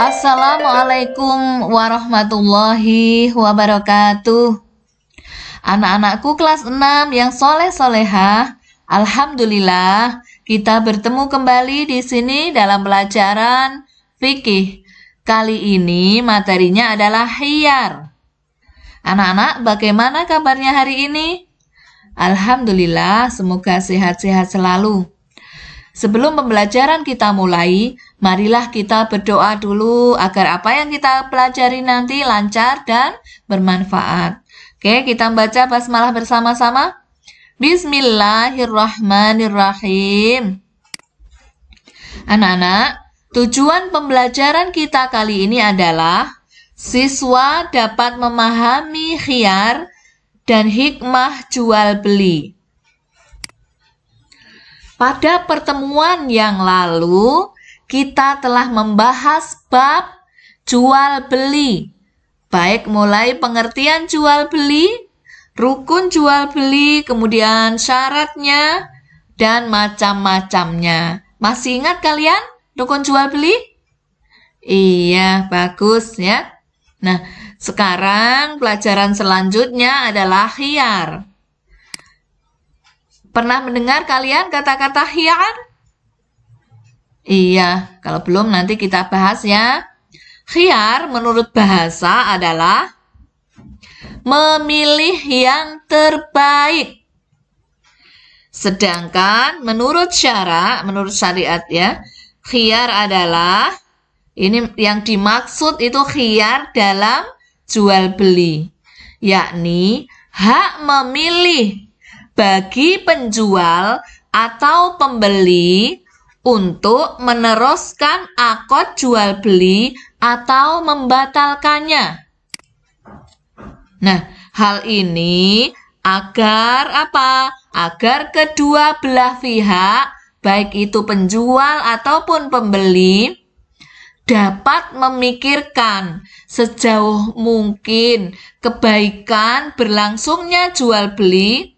Assalamualaikum warahmatullahi wabarakatuh. Anak-anakku kelas 6 yang soleh-solehah, alhamdulillah kita bertemu kembali di sini dalam pelajaran fikih. Kali ini materinya adalah khiyar. Anak-anak, bagaimana kabarnya hari ini? Alhamdulillah, semoga sehat-sehat selalu. Sebelum pembelajaran kita mulai, marilah kita berdoa dulu agar apa yang kita pelajari nanti lancar dan bermanfaat. Oke, kita baca basmalah bersama-sama. Bismillahirrahmanirrahim. Anak-anak, tujuan pembelajaran kita kali ini adalah siswa dapat memahami khiyar dan hikmah jual beli. Pada pertemuan yang lalu, kita telah membahas bab jual beli. Baik mulai pengertian jual beli, rukun jual beli, kemudian syaratnya, dan macam-macamnya. Masih ingat kalian rukun jual beli? Iya, bagus ya. Nah, sekarang pelajaran selanjutnya adalah khiyar. Pernah mendengar kalian kata-kata khiyar? Iya, kalau belum nanti kita bahas ya. Khiyar menurut bahasa adalah memilih yang terbaik. Sedangkan menurut syariat ya, khiyar adalah, ini yang dimaksud itu khiyar dalam jual beli, yakni hak memilih bagi penjual atau pembeli untuk meneruskan akad jual beli atau membatalkannya. Nah, hal ini agar apa? Agar kedua belah pihak, baik itu penjual ataupun pembeli, dapat memikirkan sejauh mungkin kebaikan berlangsungnya jual beli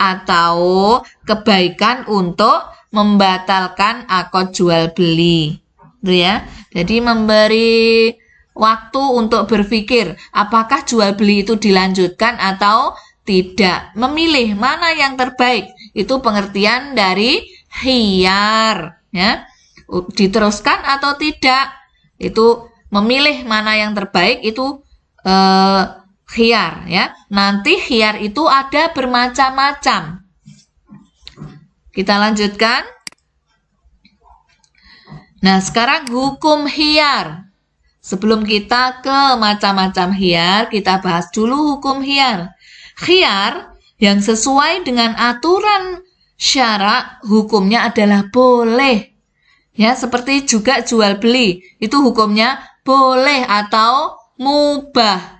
atau kebaikan untuk membatalkan akad jual beli. Itu ya. Jadi memberi waktu untuk berpikir apakah jual beli itu dilanjutkan atau tidak. Memilih mana yang terbaik. Itu pengertian dari khiyar, ya. Diteruskan atau tidak. Itu memilih mana yang terbaik itu khiyar ya. Nanti khiyar itu ada bermacam-macam. Kita lanjutkan. Nah, sekarang hukum khiyar. Sebelum kita ke macam-macam khiyar, kita bahas dulu hukum khiyar. Khiyar yang sesuai dengan aturan syara hukumnya adalah boleh. Ya, seperti juga jual beli, itu hukumnya boleh atau mubah.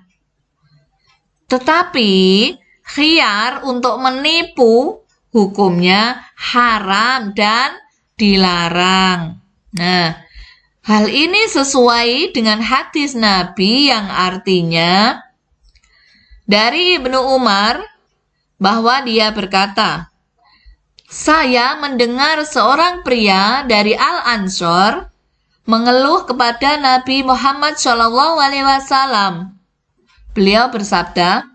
Tetapi khiyar untuk menipu hukumnya haram dan dilarang. Nah, hal ini sesuai dengan hadis Nabi yang artinya dari Ibnu Umar bahwa dia berkata, "Saya mendengar seorang pria dari Al-Ansor mengeluh kepada Nabi Muhammad SAW. Beliau bersabda,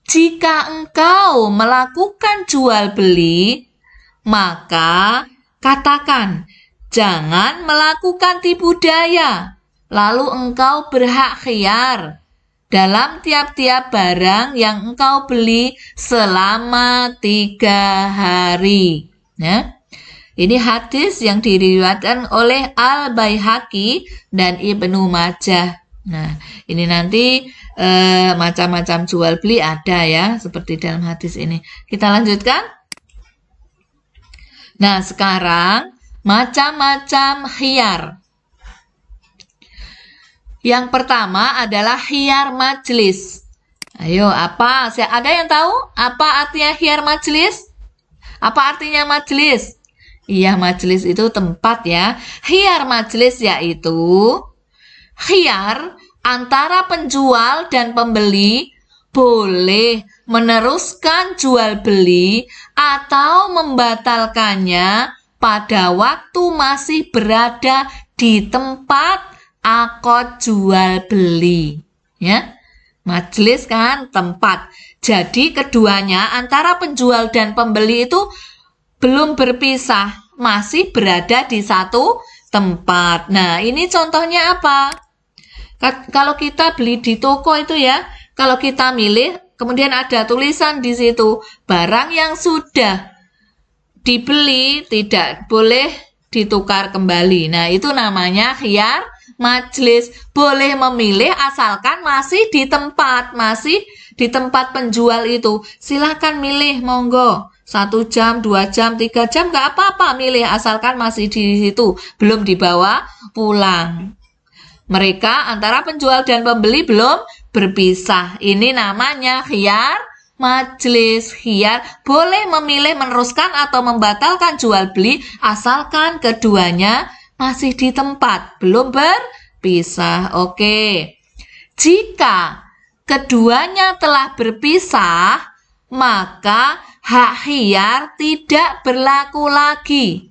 jika engkau melakukan jual beli, maka katakan, jangan melakukan tipu daya, lalu engkau berhak khiyar dalam tiap-tiap barang yang engkau beli selama 3 hari. Ya. Ini hadis yang diriwayatkan oleh Al-Baihaqi dan Ibnu Majah. Nah, ini nanti macam-macam jual beli ada ya, seperti dalam hadis ini. Kita lanjutkan. Nah, sekarang macam-macam khiyar. Yang pertama adalah khiyar majlis. Ayo, apa? Ada yang tahu apa artinya khiyar majlis? Apa artinya majlis? Iya, majlis itu tempat ya. Khiyar majlis yaitu khiyar antara penjual dan pembeli boleh meneruskan jual beli atau membatalkannya pada waktu masih berada di tempat akad jual beli. Ya, majelis kan tempat. Jadi keduanya antara penjual dan pembeli itu belum berpisah, masih berada di satu tempat. Nah, ini contohnya apa? Kalau kita beli di toko itu ya, kalau kita milih, kemudian ada tulisan di situ, barang yang sudah dibeli tidak boleh ditukar kembali. Nah, itu namanya khiyar majelis. Boleh memilih asalkan masih di tempat penjual itu. Silahkan milih, monggo. 1 jam, 2 jam, 3 jam, nggak apa-apa milih asalkan masih di situ, belum dibawa pulang. Mereka antara penjual dan pembeli belum berpisah. Ini namanya khiyar majelis. Khiyar boleh memilih meneruskan atau membatalkan jual beli asalkan keduanya masih di tempat, belum berpisah. Oke. Jika keduanya telah berpisah, maka hak khiyar tidak berlaku lagi.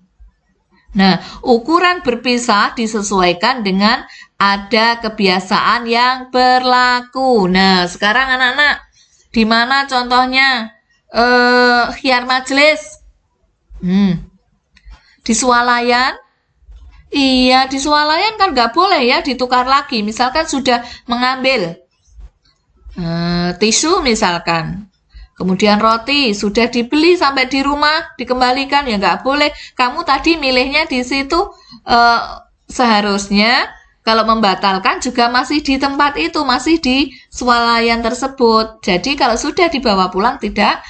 Nah, ukuran berpisah disesuaikan dengan ada kebiasaan yang berlaku. Nah, sekarang anak-anak, di mana contohnya khiyar majelis? Di swalayan? Iya, di swalayan kan nggak boleh ya ditukar lagi. Misalkan sudah mengambil tisu misalkan. Kemudian roti sudah dibeli sampai di rumah dikembalikan, ya nggak boleh. Kamu tadi milihnya di situ, seharusnya kalau membatalkan juga masih di tempat itu, masih di swalayan tersebut. Jadi kalau sudah dibawa pulang tidak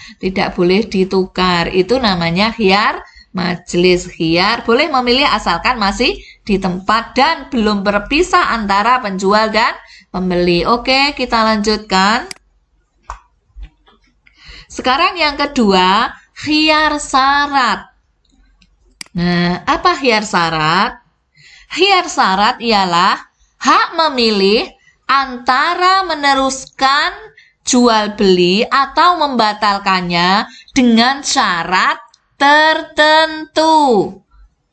boleh ditukar. Itu namanya khiyar majelis. Khiyar boleh memilih asalkan masih di tempat dan belum berpisah antara penjual dan pembeli. Oke, kita lanjutkan. Sekarang yang kedua, khiyar syarat. Nah, apa khiyar syarat? Khiyar syarat ialah hak memilih antara meneruskan jual beli atau membatalkannya dengan syarat tertentu.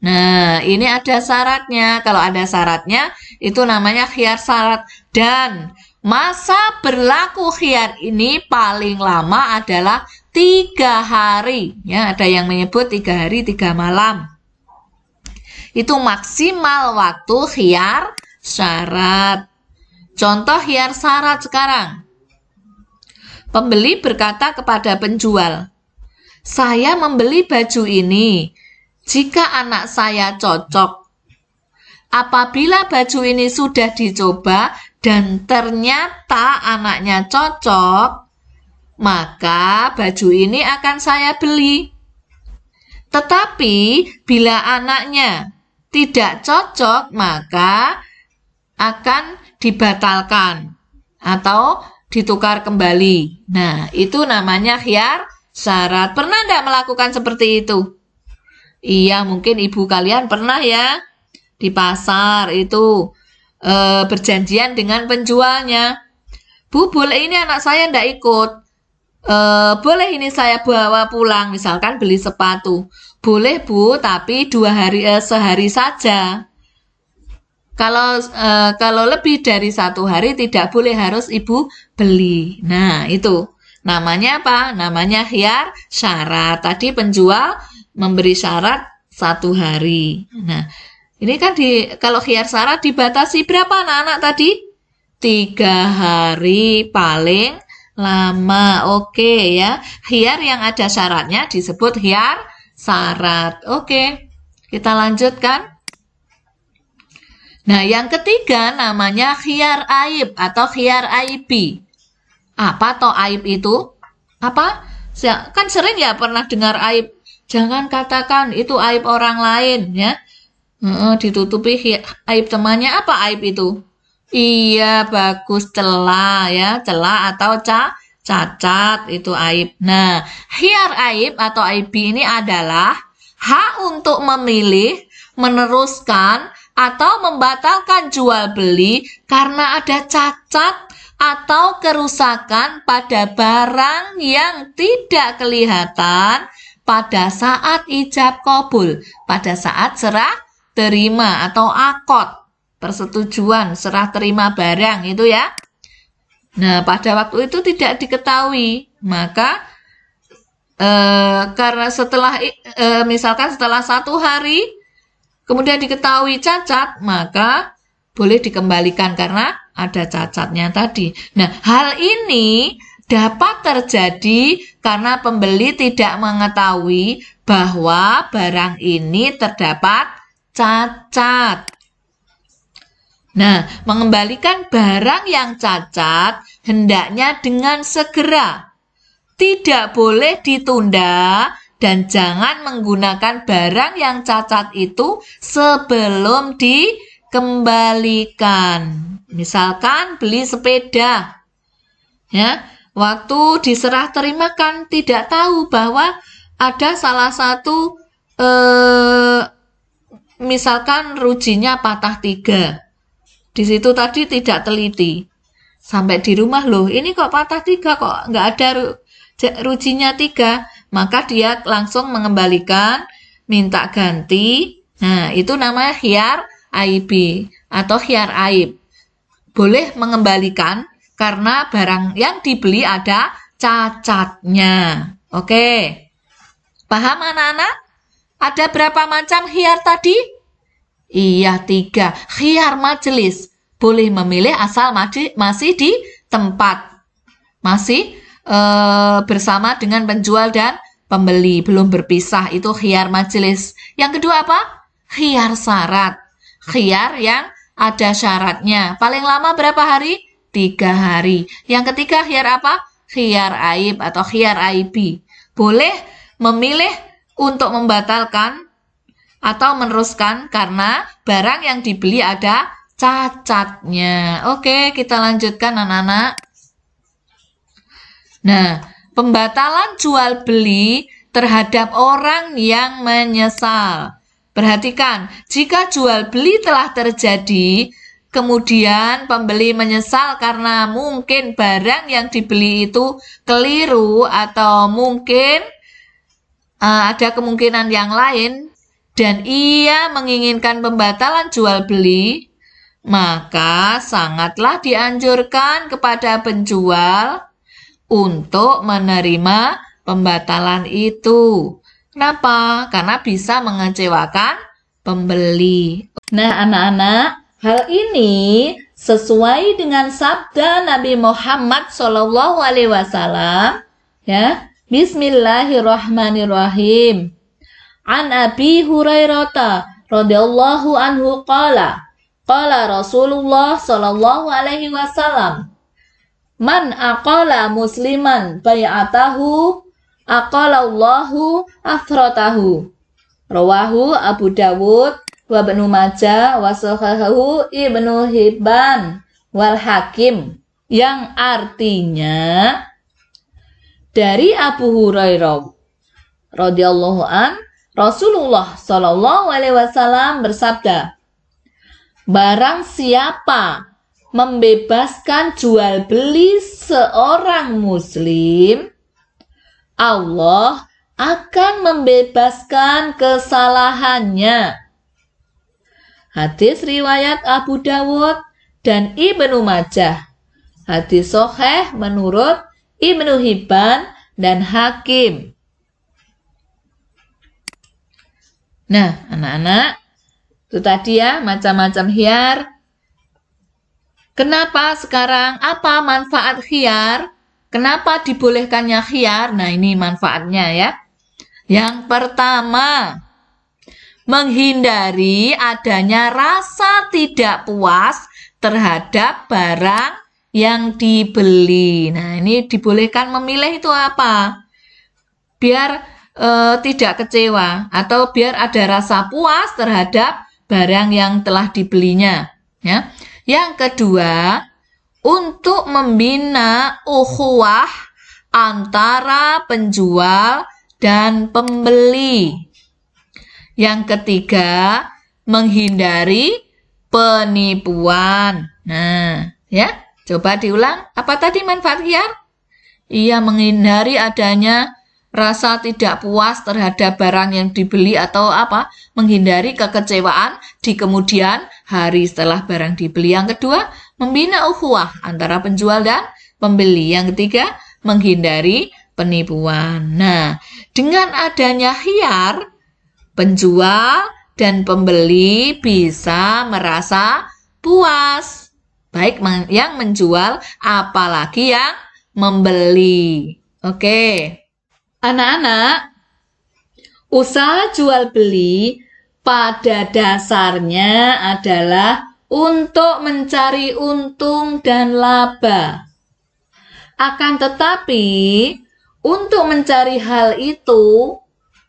Nah, ini ada syaratnya. Kalau ada syaratnya, itu namanya khiyar syarat. Dan masa berlaku khiyar ini paling lama adalah 3 hari. Ya, ada yang menyebut 3 hari, 3 malam. Itu maksimal waktu khiyar syarat. Contoh khiyar syarat sekarang. Pembeli berkata kepada penjual, "Saya membeli baju ini jika anak saya cocok. Apabila baju ini sudah dicoba dan ternyata anaknya cocok, maka baju ini akan saya beli. Tetapi bila anaknya tidak cocok, maka akan dibatalkan atau ditukar kembali." Nah, itu namanya khiyar syarat. Pernah tidak melakukan seperti itu? Iya, mungkin ibu kalian pernah ya di pasar itu berjanjian dengan penjualnya. "Bu, boleh ini anak saya tidak ikut. Boleh ini saya bawa pulang." Misalkan beli sepatu. "Boleh Bu, tapi sehari saja. Kalau lebih dari 1 hari tidak boleh, harus ibu beli." Nah, itu namanya apa? Namanya khiyar syarat. Tadi penjual memberi syarat 1 hari. Nah, ini kan kalau khiyar syarat dibatasi berapa anak-anak tadi? 3 hari paling lama. Oke ya. Khiyar yang ada syaratnya disebut khiyar syarat. Oke, kita lanjutkan. Nah, yang ketiga namanya khiyar aib atau khiyar aibi. Apa toh aib itu? Apa? Kan sering ya pernah dengar aib. Jangan katakan itu aib orang lain ya. Ditutupi aib temannya. Apa aib itu? Iya, bagus, celah ya. Celah atau cacat itu aib. Nah, khiyar aib atau aibi ini adalah hak untuk memilih, meneruskan, atau membatalkan jual beli karena ada cacat atau kerusakan pada barang yang tidak kelihatan pada saat ijab qabul, pada saat serah terima atau akad. persetujuan serah terima barang itu ya. Nah, pada waktu itu tidak diketahui, maka karena misalkan setelah 1 hari kemudian diketahui cacat, maka boleh dikembalikan karena ada cacatnya tadi. Nah, hal ini dapat terjadi karena pembeli tidak mengetahui bahwa barang ini terdapat cacat. Nah, mengembalikan barang yang cacat hendaknya dengan segera. Tidak boleh ditunda dan jangan menggunakan barang yang cacat itu sebelum dikembalikan. Misalkan beli sepeda. Ya, waktu diserah terimakan tidak tahu bahwa ada salah satu misalkan rujinya patah 3. Di situ tadi tidak teliti. Sampai di rumah loh, ini kok patah 3, kok nggak ada rujinya 3. Maka dia langsung mengembalikan, minta ganti. Nah, itu namanya khiyar aibi atau khiyar aib. Boleh mengembalikan karena barang yang dibeli ada cacatnya. Oke. Paham anak-anak? Ada berapa macam khiyar tadi? Iya, 3. Khiyar majelis. Boleh memilih asal masih di tempat. Masih bersama dengan penjual dan pembeli. Belum berpisah. Itu khiyar majelis. Yang kedua apa? Khiyar syarat. Khiyar yang ada syaratnya. Paling lama berapa hari? 3 hari. Yang ketiga khiyar apa? Khiyar aib atau khiyar aibi. Boleh memilih untuk membatalkan atau meneruskan karena barang yang dibeli ada cacatnya. Oke, kita lanjutkan anak-anak. Nah, pembatalan jual beli terhadap orang yang menyesal. Perhatikan, jika jual beli telah terjadi, kemudian pembeli menyesal karena mungkin barang yang dibeli itu keliru atau mungkin ada kemungkinan yang lain dan ia menginginkan pembatalan jual beli, maka sangatlah dianjurkan kepada penjual untuk menerima pembatalan itu. Kenapa? Karena bisa mengecewakan pembeli. Nah, anak-anak, hal ini sesuai dengan sabda Nabi Muhammad SAW. Ya, Bismillahirrahmanirrahim. An Abi Hurairah radhiyallahu anhu qala Rasulullah sallallahu alaihi wasallam, man aqala musliman bai'atahu aqalallahu athratahu. Rawahu Abu Dawud wa Ibnu Majah wa sahahahu Ibnu Hibban wal Hakim. Yang artinya dari Abu Hurairah radhiyallahu an, Rasulullah sallallahu alaihi wasallam bersabda, barang siapa membebaskan jual beli seorang muslim, Allah akan membebaskan kesalahannya. Hadis riwayat Abu Dawud dan Ibnu Majah. Hadis sahih menurut Ibnu Hibban dan Hakim. Nah, anak-anak, itu tadi ya macam-macam khiyar. Kenapa sekarang? Apa manfaat khiyar? Kenapa dibolehkannya khiyar? Nah, ini manfaatnya ya. Yang pertama, menghindari adanya rasa tidak puas terhadap barang yang dibeli. Nah, ini dibolehkan memilih itu apa? Biar tidak kecewa atau biar ada rasa puas terhadap barang yang telah dibelinya. Ya. Yang kedua, untuk membina ukhuwah antara penjual dan pembeli. Yang ketiga, menghindari penipuan. Nah, ya, coba diulang. Apa tadi manfaat khiyar? Iya, menghindari adanya rasa tidak puas terhadap barang yang dibeli atau menghindari kekecewaan di kemudian hari setelah barang dibeli. Yang kedua, membina ukhuwah antara penjual dan pembeli. Yang ketiga, menghindari penipuan. Nah, dengan adanya khiyar, penjual dan pembeli bisa merasa puas. Baik yang menjual, apalagi yang membeli. Oke. Anak-anak, usaha jual beli pada dasarnya adalah untuk mencari untung dan laba. Akan tetapi, untuk mencari hal itu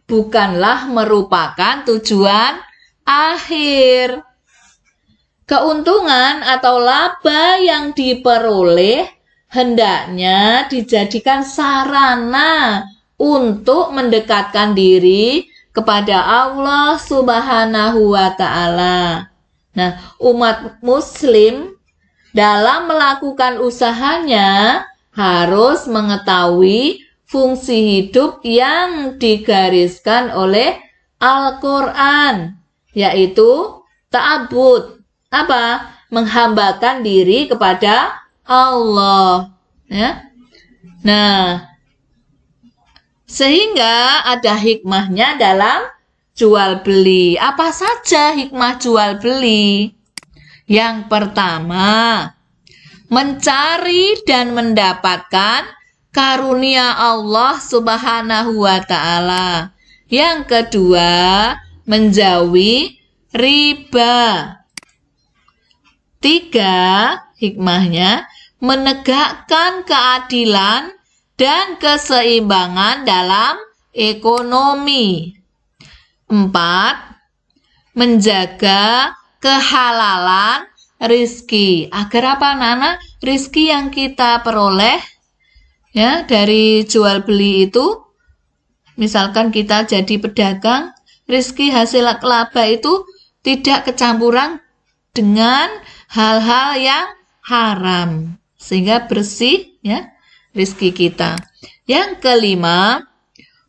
bukanlah merupakan tujuan akhir. Keuntungan atau laba yang diperoleh hendaknya dijadikan sarana untuk mendekatkan diri kepada Allah Subhanahu wa Ta'ala. Nah, umat Muslim dalam melakukan usahanya harus mengetahui fungsi hidup yang digariskan oleh Al-Quran, yaitu ta'abbud, menghambakan diri kepada Allah. Ya. Nah, sehingga ada hikmahnya dalam jual beli. Apa saja hikmah jual beli? Yang pertama, mencari dan mendapatkan karunia Allah Subhanahu wa Ta'ala. Yang kedua, menjauhi riba. 3, hikmahnya menegakkan keadilan dan keseimbangan dalam ekonomi. 4, menjaga kehalalan rizki. Agar apa, anak-anak? Rizki yang kita peroleh ya dari jual beli itu, misalkan kita jadi pedagang, rizki hasil laba itu tidak kecampuran dengan hal-hal yang haram, sehingga bersih ya rizki kita. Yang kelima,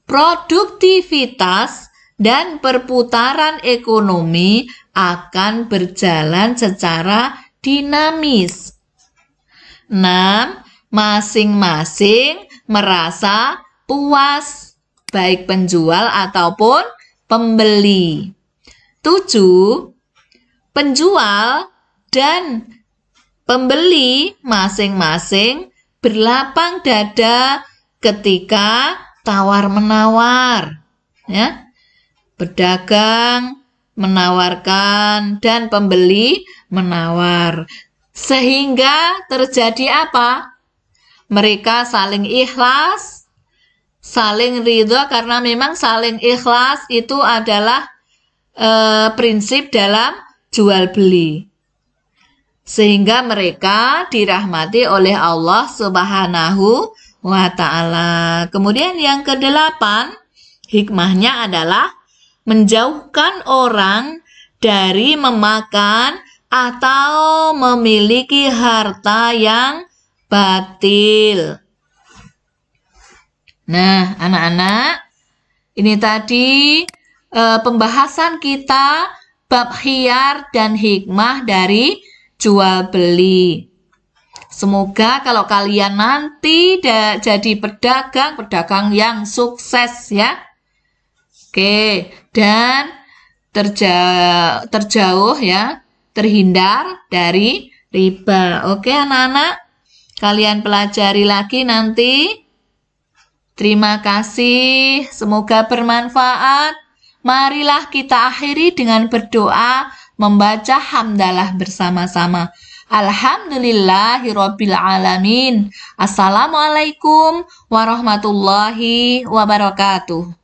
produktivitas dan perputaran ekonomi akan berjalan secara dinamis. 6, masing-masing merasa puas, baik penjual ataupun pembeli. 7, penjual dan pembeli masing-masing berlapang dada ketika tawar-menawar, ya. Pedagang menawarkan dan pembeli menawar. Sehingga terjadi apa? Mereka saling ikhlas, saling ridha, karena memang saling ikhlas itu adalah prinsip dalam jual beli. Sehingga mereka dirahmati oleh Allah Subhanahu wa Ta'ala. Kemudian yang ke-8, hikmahnya adalah menjauhkan orang dari memakan atau memiliki harta yang batil. Nah, anak-anak, ini tadi pembahasan kita bab khiyar dan hikmah dari jual beli. Semoga kalau kalian nanti jadi pedagang yang sukses ya. Oke, dan terjauh ya, terhindar dari riba. Oke anak-anak, kalian pelajari lagi nanti. Terima kasih, semoga bermanfaat. Marilah kita akhiri dengan berdoa, membaca hamdalah bersama-sama. Alhamdulillahirabbil alamin. Assalamualaikum warahmatullahi wabarakatuh.